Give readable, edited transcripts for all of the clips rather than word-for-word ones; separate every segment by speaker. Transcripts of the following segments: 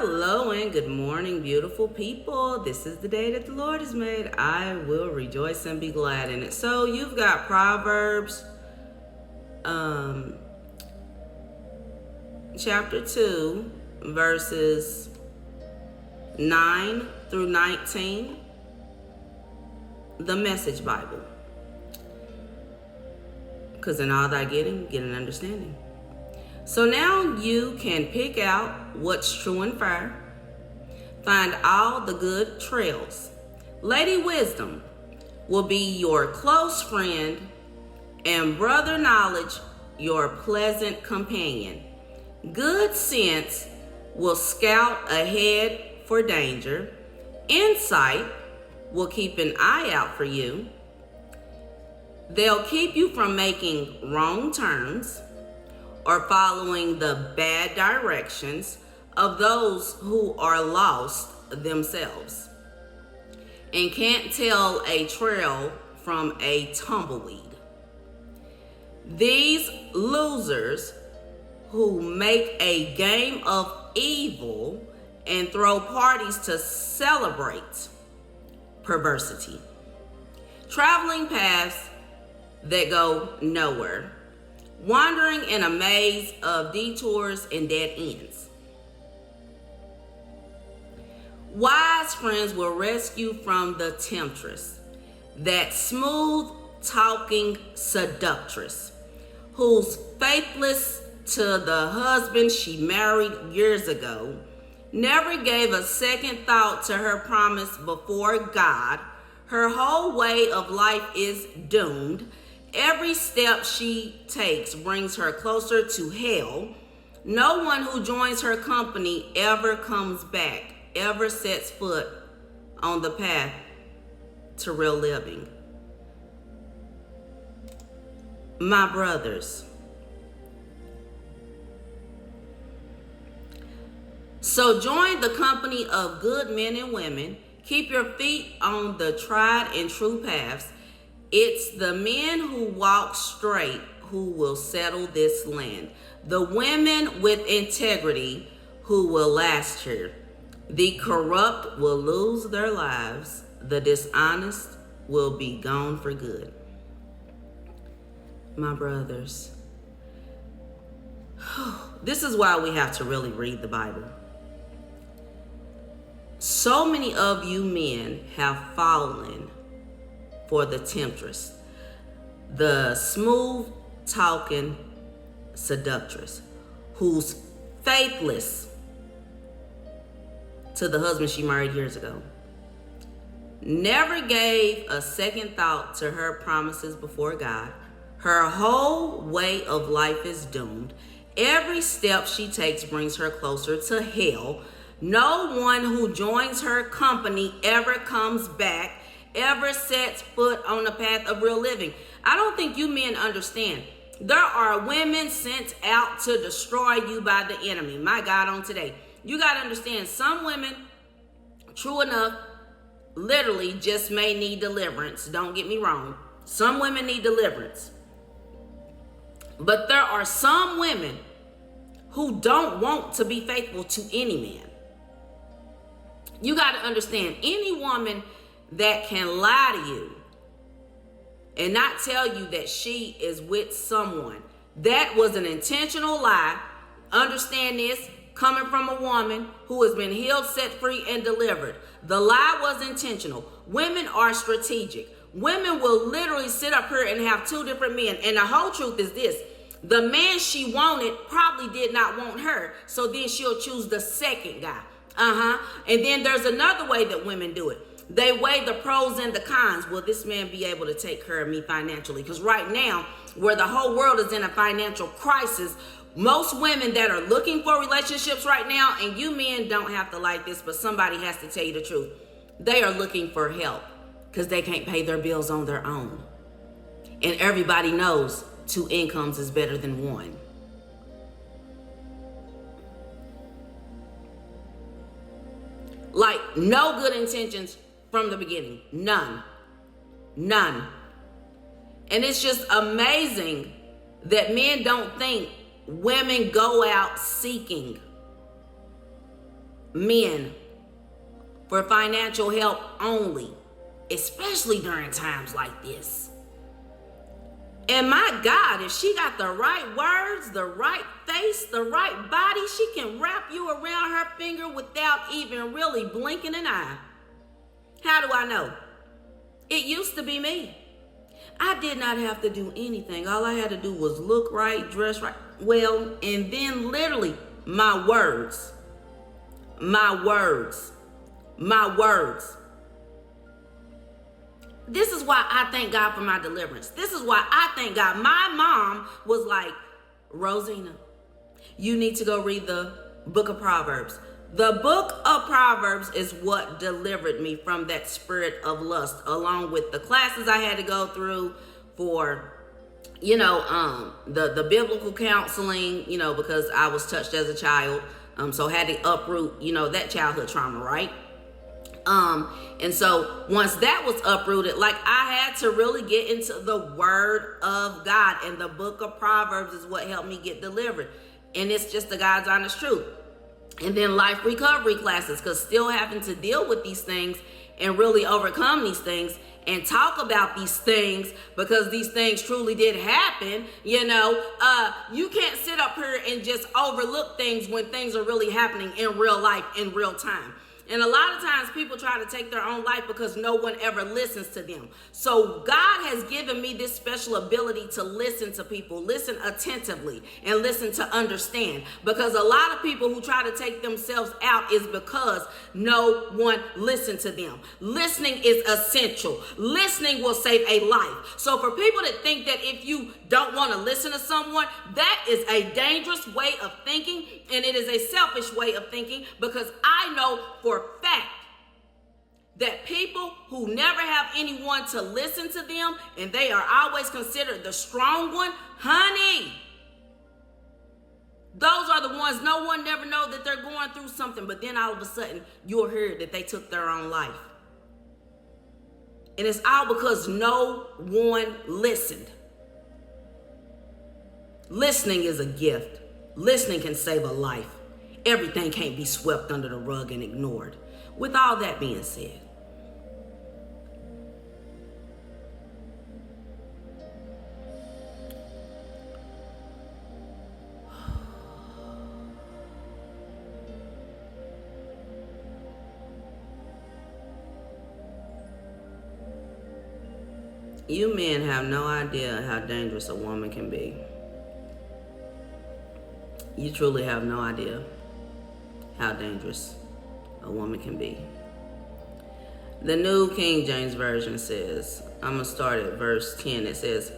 Speaker 1: Hello and good morning, beautiful people. This is the day that the Lord has made. I will rejoice and be glad in it. So you've got Proverbs chapter 2, verses 9 through 19, the Message Bible. Because in all thy getting, get an understanding. So now you can pick out what's true and fair. Find all the good trails. Lady Wisdom will be your close friend, and Brother Knowledge your pleasant companion. Good sense will scout ahead for danger. Insight will keep an eye out for you. They'll keep you from making wrong turns or following the bad directions of those who are lost themselves and can't tell a trail from a tumbleweed. These losers who make a game of evil and throw parties to celebrate perversity. Traveling paths that go nowhere. Wandering in a maze of detours and dead ends. Wise friends will rescue from the temptress, that smooth-talking seductress, who's faithless to the husband she married years ago, never gave a second thought to her promise before God. Her whole way of life is doomed. Every step she takes brings her closer to hell. No one who joins her company ever comes back, ever sets foot on the path to real living. My brothers, so join the company of good men and women. Keep your feet on the tried and true paths. It's the men who walk straight who will settle this land. The women with integrity who will last here. The corrupt will lose their lives. The dishonest will be gone for good. My brothers, this is why we have to really read the Bible. So many of you men have fallen for the temptress, the smooth-talking seductress, who's faithless to the husband she married years ago. Never gave a second thought to her promises before God. Her whole way of life is doomed. Every step she takes brings her closer to hell. No one who joins her company ever comes back, ever sets foot on the path of real living. I don't think you men understand. There are women sent out to destroy you by the enemy. My God, on today. You got to understand, some women, true enough, literally just may need deliverance. Don't get me wrong. Some women need deliverance. But there are some women who don't want to be faithful to any man. You got to understand, any woman that can lie to you and not tell you that she is with someone, that was an intentional lie. Understand this, coming from a woman who has been healed, set free, and delivered. The lie was intentional. Women are strategic. Women will literally sit up here and have two different men. And the whole truth is this: the man she wanted probably did not want her, so then she'll choose the second guy. And then there's another way that women do it. They weigh the pros and the cons. Will this man be able to take care of me financially? Because right now, where the whole world is in a financial crisis, most women that are looking for relationships right now, and you men don't have to like this, but somebody has to tell you the truth. They are looking for help because they can't pay their bills on their own. And everybody knows 2 incomes is better than 1. Like, no good intentions from the beginning. None. And it's just amazing that men don't think women go out seeking men for financial help only, especially during times like this. And my God, if she got the right words, the right face, the right body, she can wrap you around her finger without even really blinking an eye. How do I know? It used to be me. I did not have to do anything. All I had to do was look right, dress right, well, and then literally my words. This is why I thank God for my deliverance. This is why I thank God. My mom was like, Rosina, you need to go read the book of Proverbs. The book of Proverbs is what delivered me from that spirit of lust, along with the classes I had to go through for, the biblical counseling, because I was touched as a child. So had to uproot, that childhood trauma, right? And so once that was uprooted, like I had to really get into the word of God, and the book of Proverbs is what helped me get delivered. And it's just the God's honest truth. And then life recovery classes, because still having to deal with these things and really overcome these things and talk about these things, because these things truly did happen. You can't sit up here and just overlook things when things are really happening in real life, in real time. And a lot of times people try to take their own life because no one ever listens to them. So God has given me this special ability to listen to people, listen attentively, and listen to understand. Because a lot of people who try to take themselves out is because no one listened to them. Listening is essential. Listening will save a life. So for people that think that if you don't want to listen to someone, that is a dangerous way of thinking, and it is a selfish way of thinking, because I know for a fact that people who never have anyone to listen to them, and they are always considered the strong one, honey, those are the ones no one never know that they're going through something, but then all of a sudden you'll hear that they took their own life. And it's all because no one listened. Listening is a gift. Listening can save a life. Everything can't be swept under the rug and ignored. With all that being said, you men have no idea how dangerous a woman can be. You truly have no idea how dangerous a woman can be. The New King James Version says, I'm going to start at verse 10. It says,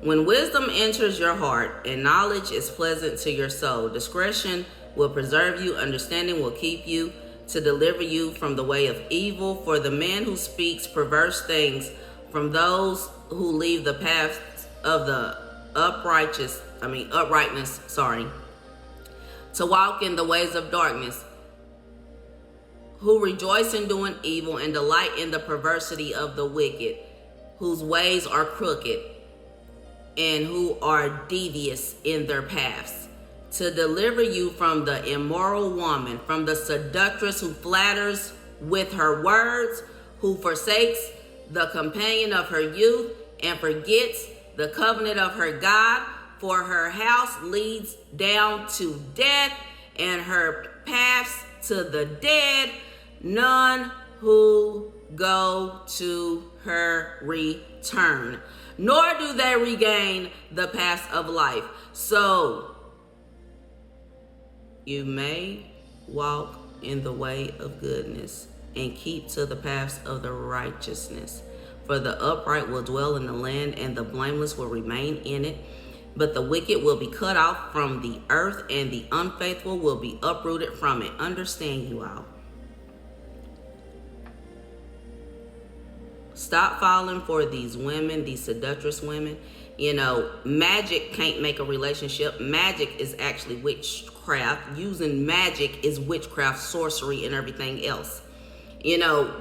Speaker 1: when wisdom enters your heart and knowledge is pleasant to your soul, discretion will preserve you, understanding will keep you, to deliver you from the way of evil. For the man who speaks perverse things from those who leave the paths of the uprightness, to walk in the ways of darkness, who rejoice in doing evil and delight in the perversity of the wicked, whose ways are crooked and who are devious in their paths, to deliver you from the immoral woman, from the seductress who flatters with her words, who forsakes the companion of her youth and forgets the covenant of her God. For her house leads down to death, and her paths to the dead. None who go to her return, nor do they regain the paths of life. So you may walk in the way of goodness and keep to the paths of the righteousness. For the upright will dwell in the land, and the blameless will remain in it. But the wicked will be cut off from the earth, and the unfaithful will be uprooted from it. Understand, you all. Stop falling for these women, these seductress women. Magic can't make a relationship. Magic is actually witchcraft. Using magic is witchcraft, sorcery, and everything else.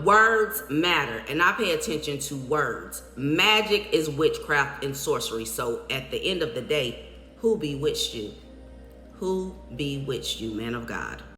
Speaker 1: Words matter, and I pay attention to words. Magic is witchcraft and sorcery. So at the end of the day, who bewitched you? Who bewitched you, man of God?